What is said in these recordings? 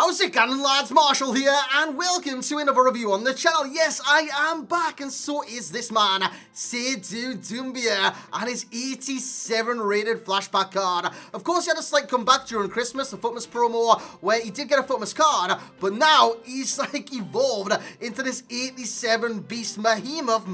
How's it going, lads? Marshall here, and welcome to another review on the channel. Yes, I am back, and so is this man, Tobu Doumbia, and his 87 rated flashback card. Of course, he had a slight comeback during Christmas, the Footmas promo, where he did get a Footmas card, but now he's like evolved into this 87 beast Behemoth,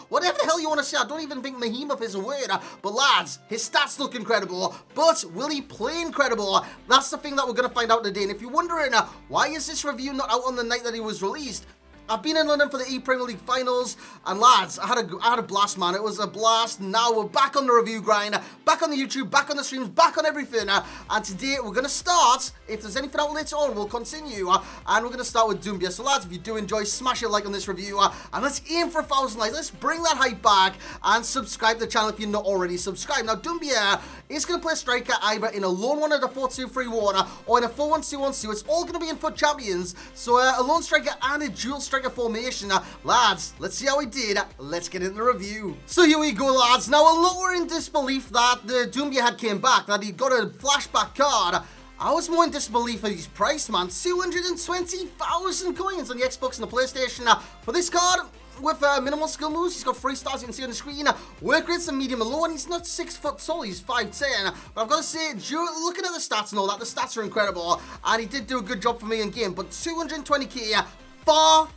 whatever the hell you want to say. I don't even think Behemoth is a word, but lads, his stats look incredible, but will he play incredible? That's the thing that we're going to find out today. And if you're wondering, why is this review not out on the night that he was released? I've been in London for the E-Premier League finals, and lads, I had a blast, man. It was a blast. Now we're back on the review grind, back on the YouTube, back on the streams, back on everything. And today we're going to start. If there's anything out later on, we'll continue. And we're going to start with Doumbia. So lads, if you do enjoy, smash a like on this review. And let's aim for 1,000 likes. Let's bring that hype back. And subscribe to the channel if you're not already subscribed. Now, Doumbia is going to play striker either in a lone one at a 4-2-3-1 or in a 4-1-2-1-2. It's all going to be in FUT Champions. So a lone striker and a dual striker formation. Lads, let's see how he did. Let's get into the review. So here we go, lads. Now, a lot were in disbelief that the Doumbia had came back, that he got a flashback card. I was more in disbelief at his price, man. 220,000 coins on the Xbox and the PlayStation for this card. With minimal skill moves, he's got 3 stars, you can see on the screen. Work rates are medium and low, and he's not 6 foot tall, he's 5'10". But I've got to say, looking at the stats and all that, the stats are incredible, and he did do a good job for me in game. But 220k, far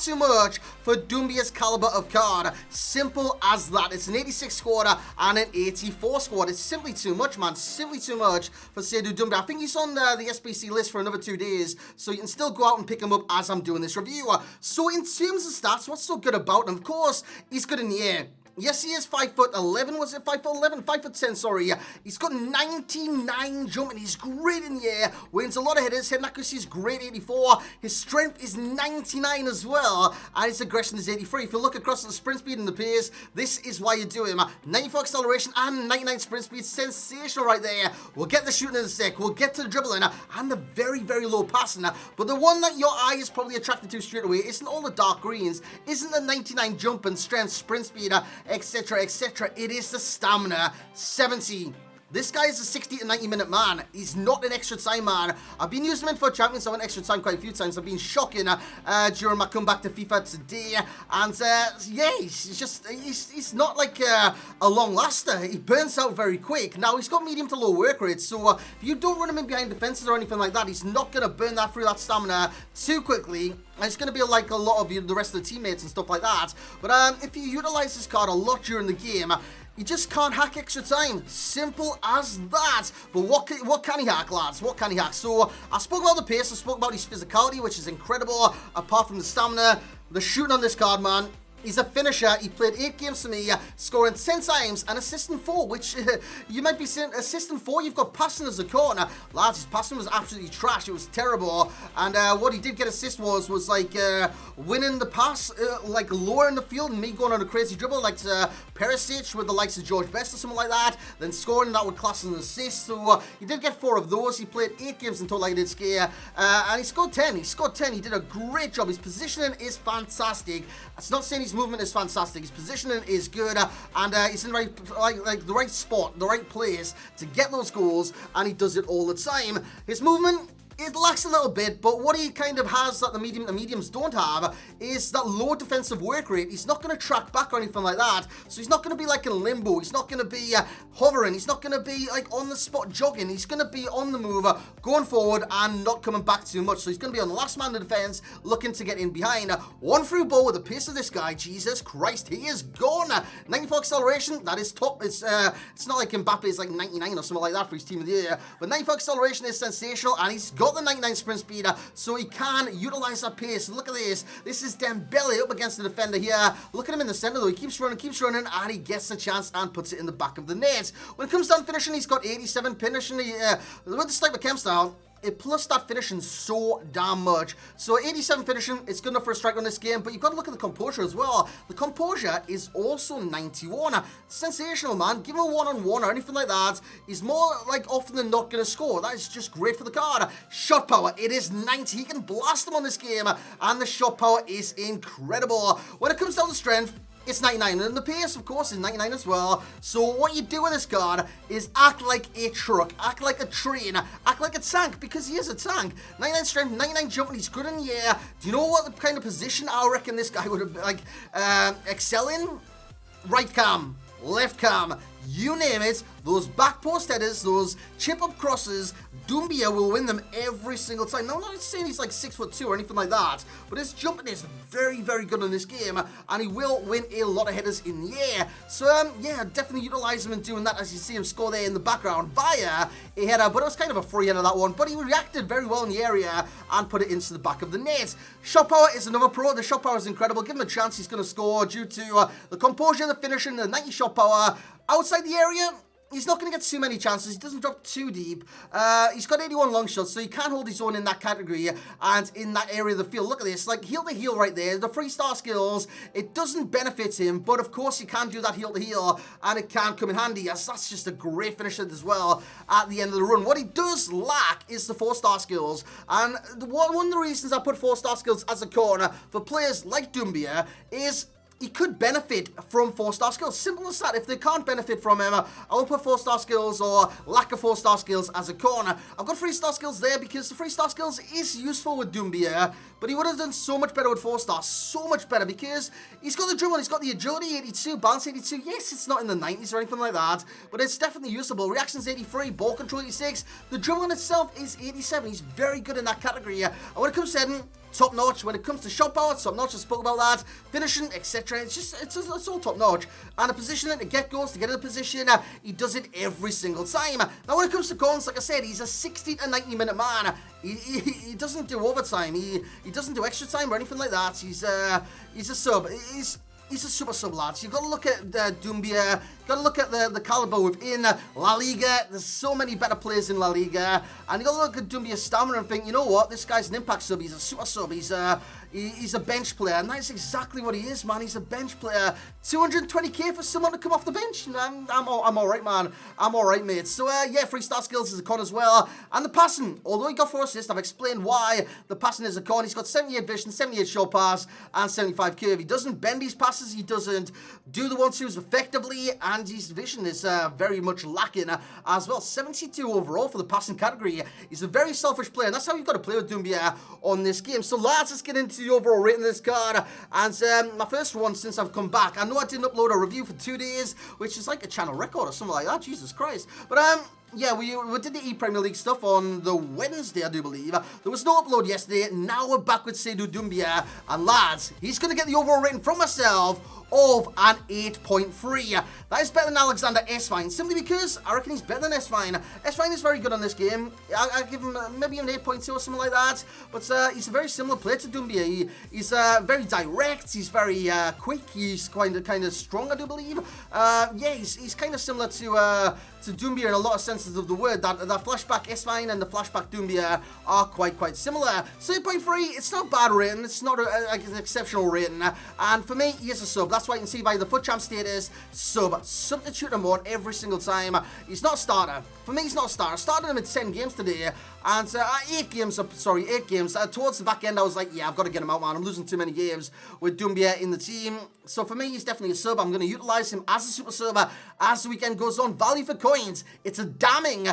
too much for Doumbia's caliber of card. Simple as that. It's an 86 squad and an 84 squad. It's simply too much, man. Simply too much for Tobu Doumbia. I think he's on the SBC list for another 2 days, so you can still go out and pick him up as I'm doing this review. So in terms of stats, what's so good about him? Of course, he's good in the air. Yes, he is 5'11", was it 5'11", 5'10", sorry. He's got 99 jump and he's great in the air. Wins a lot of headers, head accuracy is great, 84. His strength is 99 as well, and his aggression is 83. If you look across at the sprint speed and the pace, this is why you do him. 94 acceleration and 99 sprint speed, sensational right there. We'll get the shooting in a sec, we'll get to the dribbling and the very low passing. But the one that your eye is probably attracted to straight away isn't all the dark greens, isn't the 99 jump and strength, sprint speed, etc, etc. It is the stamina, 70. This guy is a 60 to 90 minute man. He's not an extra time man. I've been using him for Champions. I went extra time quite a few times. I've been shocking during my comeback to FIFA today. And yeah, he's not like a long laster. He burns out very quick. Now, he's got medium to low work rates. So if you don't run him in behind defenses or anything like that, he's not going to burn that through that stamina too quickly. And it's going to be like a lot of the rest of the teammates and stuff like that. But if you utilize this card a lot during the game, you just can't hack extra time. Simple as that. But what can he hack, lads? What can he hack? So I spoke about the pace. I spoke about his physicality, which is incredible. Apart from the stamina, the shooting on this card, man. He's a finisher. He played 8 games for me, scoring 10 times and assisting 4, which you might be saying, assisting 4, you've got passing as a corner. Lads, his passing was absolutely trash. It was terrible. And what he did get assist was like winning the pass, like lower in the field and me going on a crazy dribble, like Perisic with the likes of George Best or something like that. Then scoring that would class as an assist. So he did get 4 of those. He played 8 games in total, like I did scare. And he scored 10. He scored 10. He did a great job. His positioning is fantastic. It's not saying his movement is fantastic. His positioning is good, and he's in the right, the right spot, the right place to get those goals, and he does it all the time. His movement, it lacks a little bit, but what he kind of has that the mediums don't have is that low defensive work rate. He's not going to track back or anything like that, so he's not going to be like in limbo. He's not going to be hovering. He's not going to be like on the spot jogging. He's going to be on the move, going forward and not coming back too much. So he's going to be on the last man of defense, looking to get in behind. One through ball with the pace of this guy. Jesus Christ, he is gone. 94 acceleration, that is top. It's not like Mbappe is like 99 or something like that for his team of the year, but 94 acceleration is sensational, and he's got the 99 sprint speed, so he can utilize that pace. Look at this. This is Dembele up against the defender here. Look at him in the center though. He keeps running, and he gets the chance and puts it in the back of the net. When it comes down to finishing, he's got 87 finishing. With the sniper cam style, it plus that finishing so damn much. So 87 finishing, it's good enough for a strike on this game, but you've got to look at the composure as well. The composure is also 91. Sensational, man. Give him a one-on-one or anything like that. He's more like often than not going to score. That is just great for the card. Shot power, it is 90. He can blast them on this game, and the shot power is incredible. When it comes down to strength, it's 99, and the pace, of course, is 99 as well. So what you do with this card is act like a truck, act like a train, act like a tank, because he is a tank. 99 strength, 99 jumping, he's good in the air. Do you know what kind of position I reckon this guy would have, excel in? Right cam, left cam, you name it, those back post headers, those chip-up crosses, Doumbia will win them every single time. Now, I'm not saying he's like 6'2" or anything like that, but his jumping is very, very good in this game, and he will win a lot of headers in the air. So, yeah, definitely utilize him in doing that, as you see him score there in the background via a header, but it was kind of a free header, that one, but he reacted very well in the area and put it into the back of the net. Shot power is another pro. The shot power is incredible. Give him a chance, he's going to score due to the composure, the finishing, the 90 shot power. Outside the area, he's not going to get too many chances. He doesn't drop too deep. He's got 81 long shots, so he can hold his own in that category and in that area of the field. Look at this, like heel to heel right there. The 3-star skills, it doesn't benefit him, but of course you can do that heel to heel, and it can come in handy, as that's just a great finisher as well at the end of the run. What he does lack is the 4-star skills, and one of the reasons I put 4-star skills as a corner for players like Doumbia is he could benefit from 4-star skills. Simple as that. If they can't benefit from him, I will put 4-star skills or lack of 4-star skills as a corner. I've got 3-star skills there because the 3-star skills is useful with Doumbia, but he would have done so much better with 4-star, so much better, because he's got the dribble, he's got the agility 82, balance 82. Yes, it's not in the 90s or anything like that, but it's definitely usable. Reactions 83, ball control 86. The dribble in itself is 87. He's very good in that category. And when it comes to heading, top notch. When it comes to shot power, top notch. I spoke about that. Finishing, etc. It's all top notch. And the positioning to get goals, to get in a position, he does it every single time. Now, when it comes to goals, like I said, he's a 60 to 90 minute man. He doesn't do overtime. He doesn't do extra time or anything like that. He's a sub. He's a super sub, lads. You've got to look at Doumbia. You've got to look at the caliber within La Liga. There's so many better players in La Liga. And you've got to look at Doumbia's stamina and think, you know what? This guy's an impact sub. He's a super sub. He's a bench player. And that's exactly what he is, man. He's a bench player. 220k for someone to come off the bench. I'm all right, man. I'm all right, mate. So, yeah, 3-star skills is a con as well. And the passing, although he got 4 assists, I've explained why the passing is a con. He's got 78 vision, 78 short pass, and 75 curve. He doesn't bend his passes. He doesn't do the 1-2s effectively, and his vision is very much lacking as well. 72 overall for the passing category. He's a very selfish player, and that's how you've got to play with Doumbia on this game. So, lads, let's get into the overall rating of this card. And my first one since I've come back. I know I didn't upload a review for 2 days, which is like a channel record or something like that. Jesus Christ. But, yeah, we did the E-Premier League stuff on the Wednesday, I do believe. There was no upload yesterday. Now we're back with Seydou Doumbia. And lads, he's going to get the overall rating from myself of an 8.3. That is better than Alexander Esvine, simply because I reckon he's better than Esvine. Esvine is very good on this game. I'll give him maybe an 8.2 or something like that. But he's a very similar player to Doumbia. He's very direct. He's very quick. He's kind of strong, I do believe. Yeah, he's kind of similar to Doumbia in a lot of senses of the word. That Flashback Esvine and the Flashback Doumbia are quite similar. So 8.3, it's not a bad rating. It's not an exceptional rating. And for me, he is a sub. That's why you can see by the FUT Champ status, sub. Substitute him on every single time. He's not a starter. For me, he's not a starter. I started him in 10 games today. And 8 games. Towards the back end, I was like, yeah, I've got to get him out, man. I'm losing too many games with Doumbia in the team. So for me, he's definitely a sub. I'm going to utilize him as a super sub as the weekend goes on. Value for coins, it's a damning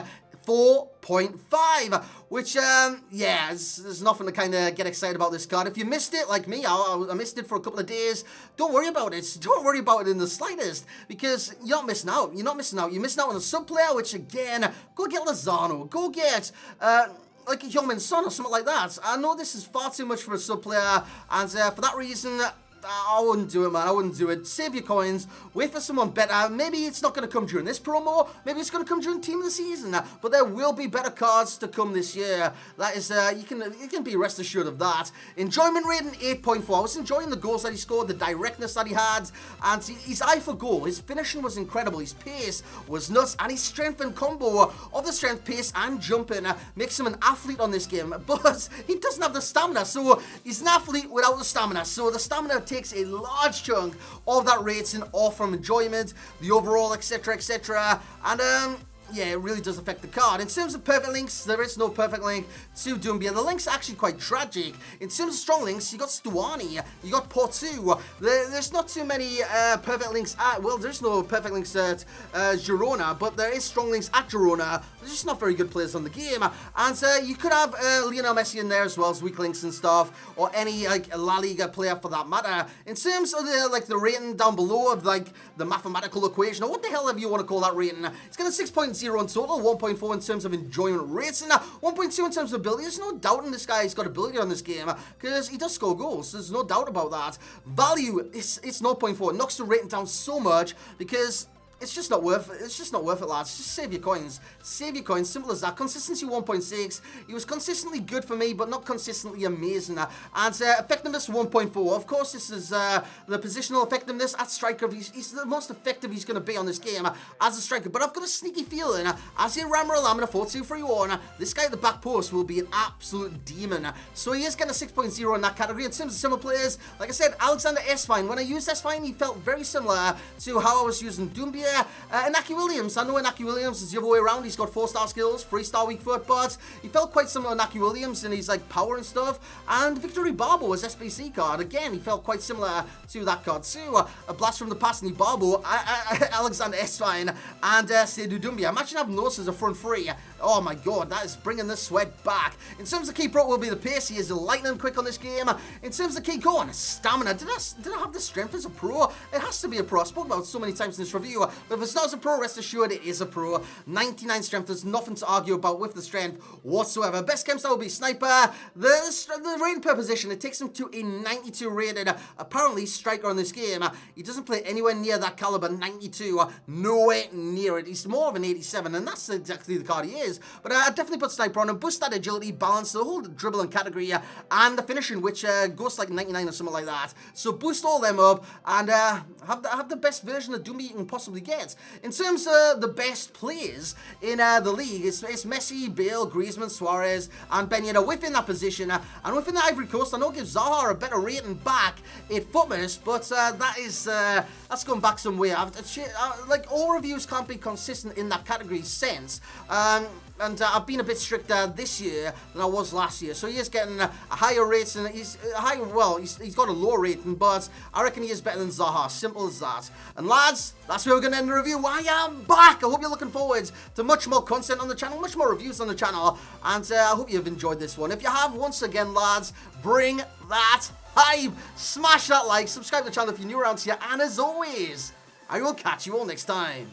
4.5, which, yeah, there's nothing to kind of get excited about this card. If you missed it, like me, I missed it for a couple of days, don't worry about it. Don't worry about it in the slightest, because you're not missing out. You're not missing out. You're missing out on a sub-player, which, again, go get Lozano. Go get, like a Heung-min Son or something like that. I know this is far too much for a sub-player, and for that reason, I wouldn't do it, man. I wouldn't do it. Save your coins. Wait for someone better. Maybe it's not going to come during this promo. Maybe it's going to come during Team of the Season. But there will be better cards to come this year. That is, you can be rest assured of that. Enjoyment rating 8.4. I was enjoying the goals that he scored, the directness that he had, and his eye for goal. His finishing was incredible. His pace was nuts, and his strength and combo of the strength, pace, and jumping makes him an athlete on this game. But he doesn't have the stamina, so he's an athlete without the stamina. So the stamina takes a large chunk of that rating off from enjoyment, the overall, etc., etc. And yeah, it really does affect the card. In terms of perfect links, there is no perfect link to Doumbia. The link's actually quite tragic. In terms of strong links, you got Stuani, you got Porto. There's not too many perfect links at, well, there's no perfect links at Girona, but there is strong links at Girona. There's just not very good players on the game. And you could have Lionel Messi in there as well as weak links and stuff, or any like La Liga player for that matter. In terms of the rating down below of like the mathematical equation, or what the hell ever you want to call that rating, it's got a 6.0 in total, 1.4 in terms of enjoyment rating, 1.2 in terms of ability. There's no doubt in this guy's got ability on this game, because he does score goals. There's no doubt about that. Value, it's 0.4. It knocks the rating down so much, because it's just not worth it. It's just not worth it, lads. Just save your coins. Save your coins. Simple as that. Consistency 1.6. He was consistently good for me, but not consistently amazing. And effectiveness 1.4. Of course, this is the positional effectiveness at striker. He's the most effective he's going to be on this game as a striker. But I've got a sneaky feeling, as a Rammer Lamina 4-2-3-1, this guy at the back post will be an absolute demon. So he is getting a 6.0 in that category. In terms of similar players, like I said, Alexander Esfine. When I used Esfine, he felt very similar to how I was using Doumbia. Inaki Williams, I know Inaki Williams is the other way around. He's got 4-star skills, 3-star weak foot, but he felt quite similar to Inaki Williams in his like power and stuff. And Victory Barbo, his SBC card, again, he felt quite similar to that card too. A blast from the past, and Barbo, Alexander Esfine, and Seydou Doumbia. Imagine having those as a front three. Oh my god, that is bringing the sweat back. In terms of key pro, will be the pace. He is lightning quick on this game. In terms of key core, stamina. Did I have the strength as a pro? It has to be a pro. I spoke about it so many times in this review. But if it's not as a pro, rest assured it is a pro. 99 strength. There's nothing to argue about with the strength whatsoever. Best chem style will be sniper. The rating per position, it takes him to a 92 rated. Apparently, striker on this game. He doesn't play anywhere near that caliber. 92. Nowhere near it. He's more of an 87, and that's exactly the card he is. But I definitely put sniper on him. Boost that agility, balance, the whole dribbling category, and the finishing, which goes to like 99 or something like that. So boost all them up and have the best version of Doumbia you can possibly get. In terms of the best players in the league, it's Messi, Bale, Griezmann, Suarez, and Ben Yedder within that position. And within the Ivory Coast, I know it gives Zaha a better rating back at Footmas, but that's going back some way. Like, all reviews can't be consistent in that category sense. And I've been a bit stricter this year than I was last year. So he is getting a higher rating. He's got a lower rating, but I reckon he is better than Zaha. Simple as that. And lads, that's where we're going to end the review. I am back. I hope you're looking forward to much more content on the channel, much more reviews on the channel. And I hope you've enjoyed this one. If you have, once again, lads, bring that hype. Smash that like, subscribe to the channel if you're new around here. And as always, I will catch you all next time.